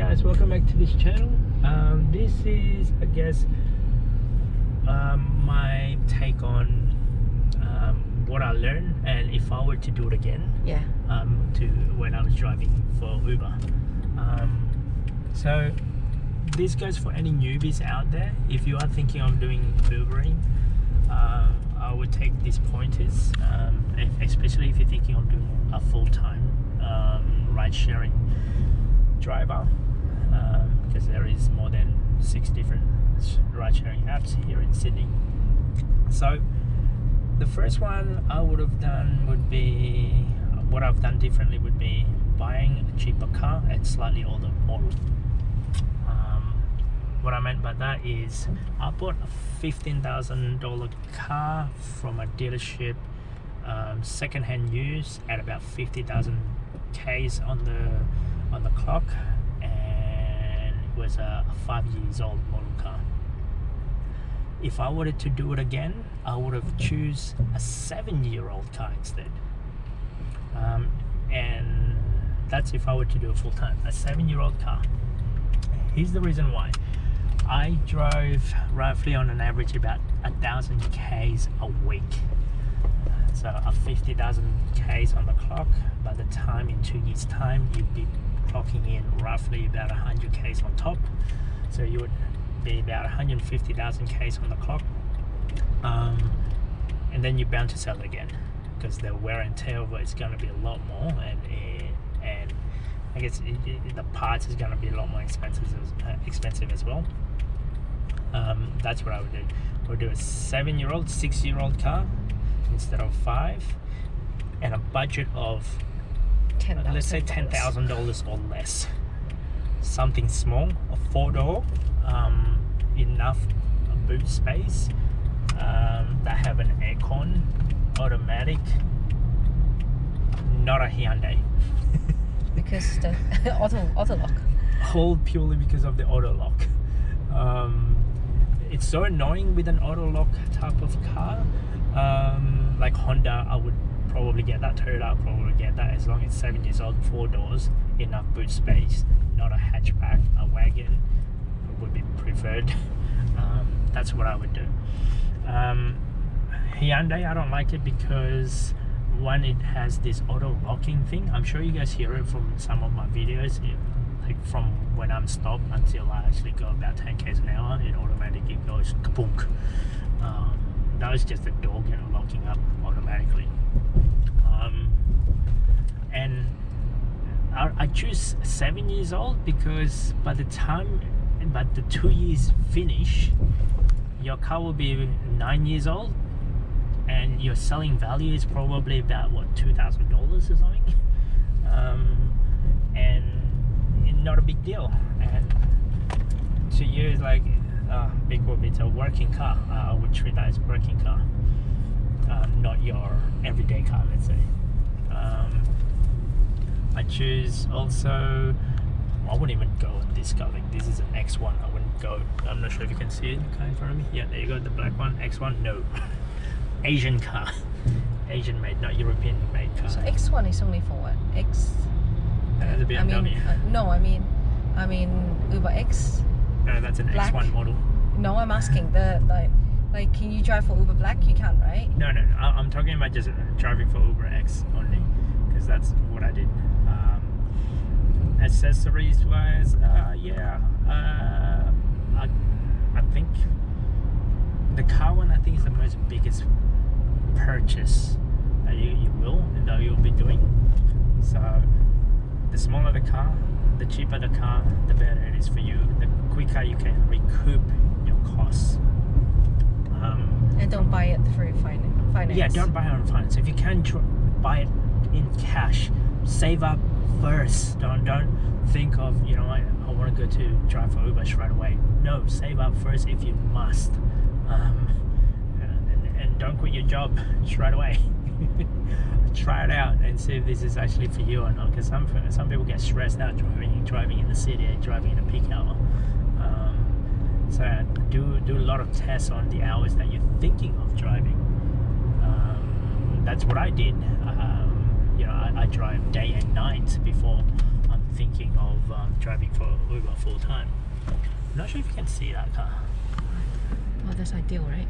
guys, welcome back to this channel. This is, I guess, my take on what I learned and if I were to do it again. Yeah. To when I was driving for Uber. So this goes for any newbies out there. If you are thinking of doing Ubering, I would take these pointers, especially if you're thinking of doing a full-time ride-sharing driver, because there is more than 6 different ride-sharing apps here in Sydney. So the first one I would have done would be, what I've done differently would be buying a cheaper car at slightly older model. What I meant by that is I bought a $15,000 car from a dealership, second-hand use at about 50,000 Ks on the clock, and it was a 5 years old model car. If I wanted to do it again, I would have choose a 7-year-old car instead, and that's if I were to do it full time, a 7-year-old car. Here's the reason why. I drove roughly on an average about 1,000 Ks a week. So a 50,000 Ks on the clock. By the time in 2 years time, you'd be clocking in roughly about 100 Ks on top. So you would be about 150,000 Ks on the clock. And then you're bound to sell it again because the wear and tear of it is going to be a lot more, and I guess the parts is going to be a lot more expensive as well. That's what I would do. I would do a 7-year-old, 6-year-old car instead of 5, and a budget of let's say $10,000 or less. Something small, a 4-door, enough boot space, that have an aircon, automatic, not a Hyundai. Because the auto lock. All purely because of the auto lock. It's so annoying with an auto lock type of car. Like Honda, I would probably get that. Toyota, I'll probably get that, as long as it's 7 years old, 4 doors, enough boot space, not a hatchback, a wagon would be preferred. That's what I would do. Hyundai, I don't like it because one, it has this auto locking thing. I'm sure you guys hear it from some of my videos. Like from when I'm stopped until I actually go about 10 k's an hour, it automatically goes kabunk. That was just the door getting locking up automatically. And I choose 7 years old because by the 2 years finish, your car will be 9 years old, and your selling value is probably about what, $2,000 or something, and not a big deal. And to you, it's like big whoop, it's a working car. I would treat that as a working car, not your everyday car, let's say. I choose also, I wouldn't even go with this car. Like, this is an X1. I wouldn't go. I'm not sure if you can see it in front of me. Yeah, there you go, the black one, X1. No. Asian car, Asian made, not European made car. So X1 is only for what? X. That's a BMW. No, I mean Uber X. No, that's an Black. X1 model. No, I'm asking like, can you drive for Uber Black? You can, right? No. I'm talking about just driving for Uber X only, because that's what I did. Accessories wise, yeah. I think the car one, I think, is the most biggest purchase that you'll be doing. So the smaller the car, the cheaper the car, the better it is for you. The quicker you can recoup your costs. And don't buy it through finance. Yeah, don't buy it on finance. If you can buy it in cash, save up first. Don't think of, I want to go to drive for Uber straight away. No, save up first if you must. And don't quit your job straight away. Try it out and see if this is actually for you or not, because some people get stressed out driving in the city and driving in a peak hour. So do a lot of tests on the hours that you're thinking of driving. That's what I did. I drive day and night before I'm thinking of driving for Uber full time. I'm not sure if you can see that car. Oh, that's ideal, right?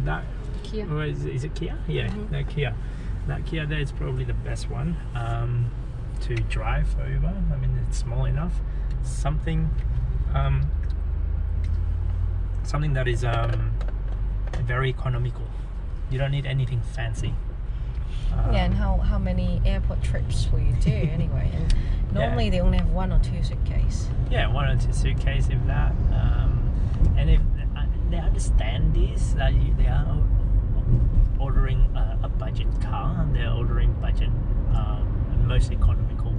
That Kia. or is it Kia? Yeah, that Kia. That Kia there is probably the best one to drive for Uber. I mean, it's small enough. Something that is very economical. You don't need anything fancy. Yeah, and how many airport trips will you do anyway? And normally they only have 1 or 2 suitcases. Yeah, 1 or 2 suitcases, if that. And if they understand this, that they are ordering a budget car, they're ordering budget, most economical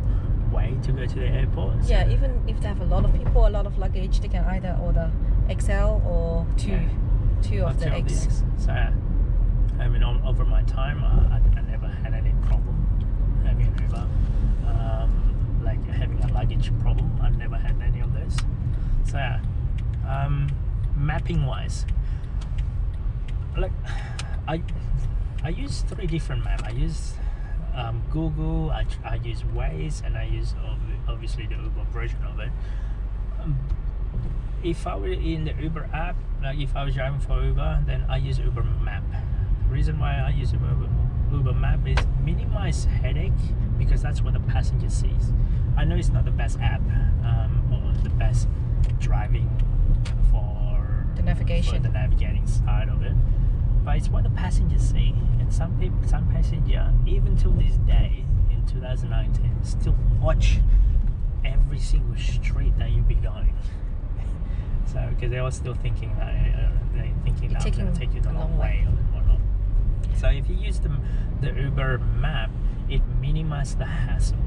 way to go to the airport. So Yeah, even if they have a lot of people, a lot of luggage, they can either order XL or two of the X. So, I mean, over my time, I never had any problem having an Uber. Like having a luggage problem, I've never had any of those. So, mapping wise, like I use 3 different maps. I use Google, I use Waze, and I use obviously the Uber version of it. If I were in the Uber app, like if I was driving for Uber, then I use Uber Map. The reason why I use Uber Map is minimize headache, because that's what the passenger sees. I know it's not the best app or the best driving for The navigation. for the navigating side of it, but it's what the passengers see. And some passenger, even till this day in 2019, still watch every single street that you be going. So because they're all still thinking that it's going to take you the long way or whatnot. So if you use the Uber map, it minimizes the hassle.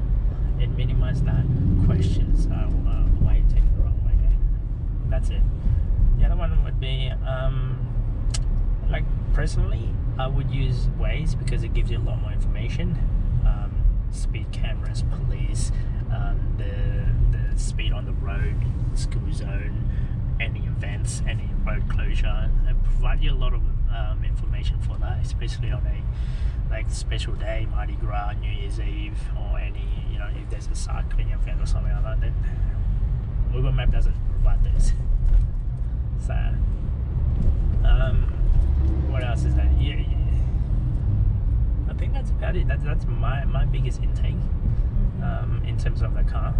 It minimizes that questions. Why you take the wrong way? That's it. The other one would be like personally, I would use Waze because it gives you a lot more information. Speed cameras, police, the speed on the road, school zone, any events, any road closure, and provide you a lot of information for that, especially on a like special day, Mardi Gras, New Year's Eve, or any, if there's a cycling event or something like that. Then Google Map doesn't provide this. So what else is that? Yeah. I think that's about it. That's my biggest intake in terms of the car.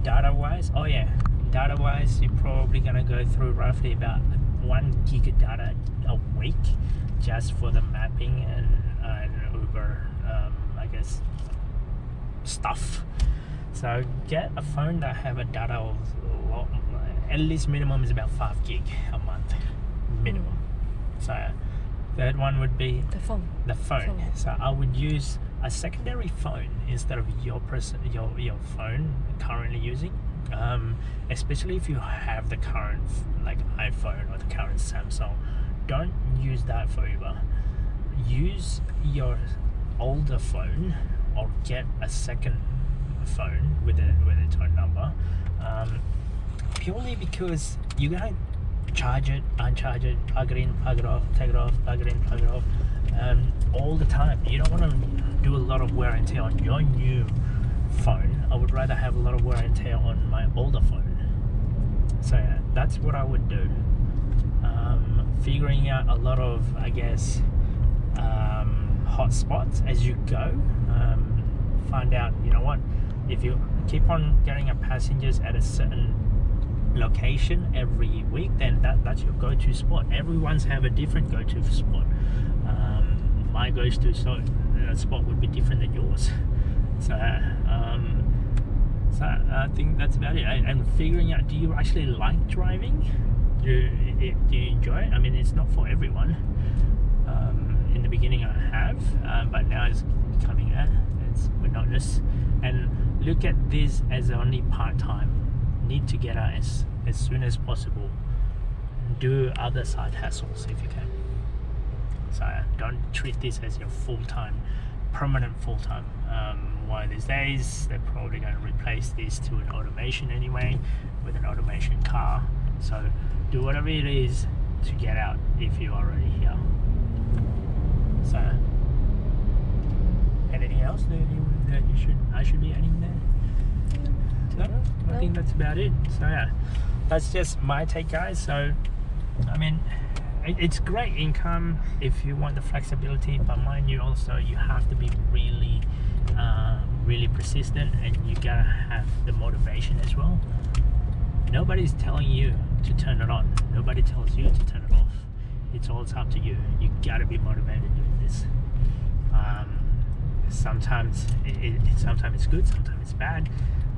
Data wise, you're probably gonna go through roughly about 1 gig of data a week just for the mapping and Uber, I guess, stuff. So get a phone that have a data of at least minimum is about 5 gig a month minimum. So third one would be The phone. So I would use a secondary phone instead of your phone currently using, especially if you have the current like iPhone or the current Samsung. Don't use that for Uber. Use your older phone or get a second phone with its own number, purely because you're gonna charge it, uncharge it, plug it in, plug it off, take it off, plug it in, plug it off, all the time. You don't want to do a lot of wear and tear on your new phone. I would rather have a lot of wear and tear on my older phone. So yeah, that's what I would do. Figuring out a lot of, I guess, hot spots as you go. Find out, if you keep on getting passengers at a certain location every week, then that's your go-to spot. Everyone's have a different go-to spot. My go-to spot would be different than yours. So I think that's about it. And figuring out, do you actually like driving? Do you enjoy it? I mean, it's not for everyone. In the beginning I have, but now it's becoming it's monotonous. And look at this as only part-time. Need to get out as soon as possible. Do other side hassles if you can. So don't treat this as your full-time, permanent full-time. One of these days they're probably going to replace this to an automation anyway, with an automation car. So do whatever it is to get out if you're already here. So anything else that I should be adding there? No, think that's about it. So yeah, that's just my take, guys. So I mean, it's great income if you want the flexibility, but mind you, also you have to be really really persistent, and you gotta have the motivation as well. Nobody's telling you to turn it on. Nobody tells you to turn it off. It's all up to you. You gotta be motivated doing this. Sometimes sometimes it's good, sometimes it's bad.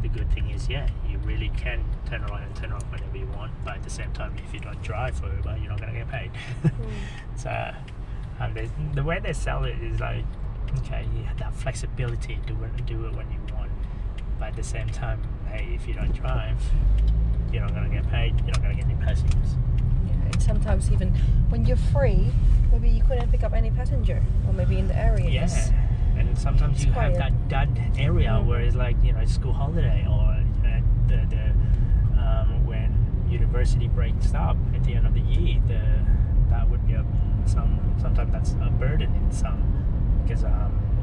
The good thing is, yeah, you really can turn it on and turn it off whenever you want. But at the same time, if you don't drive for Uber, you're not gonna get paid. So the way they sell it is like, okay, you have that flexibility to do it when you want. But at the same time, hey, if you don't drive, you're not gonna get paid. You're not gonna get any passengers. Yeah, and sometimes even when you're free, maybe you couldn't pick up any passenger, or maybe in the area. Yeah, and sometimes it's you have quiet. that area where it's like, you know, it's school holiday, or when university breaks up at the end of the year, that would be sometimes that's a burden in some, because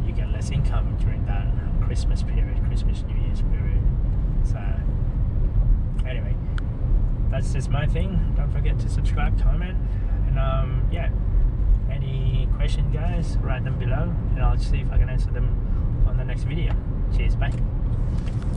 you get less income during that Christmas period, Christmas New Year's period. So anyway, that's just my thing. Don't forget to subscribe, comment, and yeah, any questions, guys, write them below, and I'll see if I can answer them on the next video. Cheers, bye.